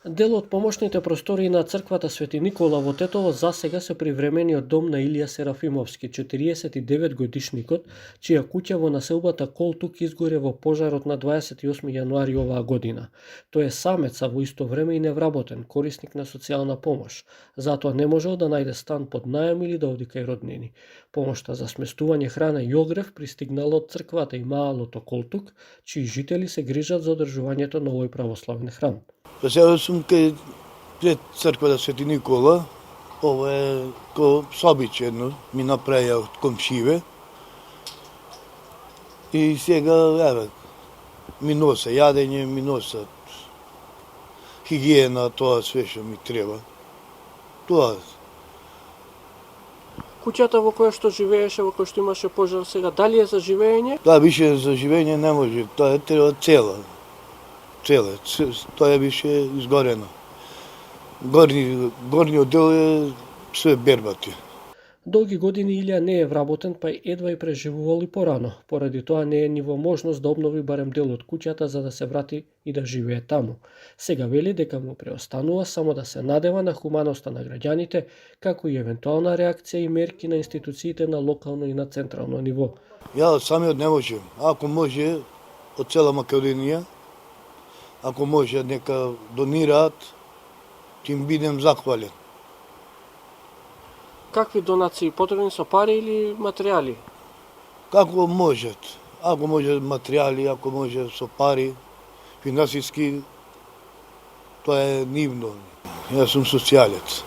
Дел од помошните простории на црквата Свети Никола во Тетово засега се привремениот дом на Илија Серафимовски, 49 годишникот, чија куќа во населбата Колтук изгоре во пожарот на 28 јануари оваа година. Тој е самец, а во исто време и невработен, корисник на социјална помош. Затоа не можел да најде стан под најам или да оди кај роднини. Помошта за сместување храна и огрев пристигнала од црквата и маалото Колтук, чии жители се грижат за одржувањето на овој православен храм. Сега сум кај пред црквата Свети Никола. Ова е ко собиче едно, ми направија од комшиве. И сега, еве, ми носа јадење, ми носат хигиена, тоа све што ми треба. Тоа. Куќата во која што живееше, во која што имаше пожар сега, дали е за живење? Тоа више за живење не може, тоа треба цела. Тоа беше изгорено. Горниот дел е све бербати. Долги години Илија не е вработен, па едва и преживувал и порано. Поради тоа не е ни во можност да обнови барем дел од куќата за да се врати и да живее таму. Сега вели дека му преостанува само да се надева на хуманоста на граѓаните, како и евентуална реакција и мерки на институциите на локално и на централно ниво. Ја самиот не можем. Ако може од цела Македонија, ако може нека донираат, ќе им бидем захвален. Какви донации потребни, со пари или материјали? Како можат. Ако може материјали, ако може со пари, финансиски, тоа е нивно. Јас сум социјалец.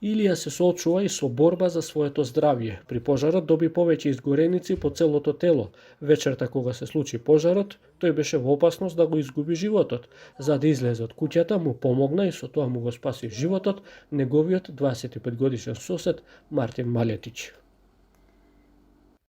Илија се соочува и со борба за своето здравје. При пожарот доби повеќе изгореници по целото тело. Вечерта кога се случи пожарот, тој беше во опасност да го изгуби животот. За да излезе од куќата му помогна и со тоа му го спаси животот неговиот 25 годишен сосед Мартин Малетич.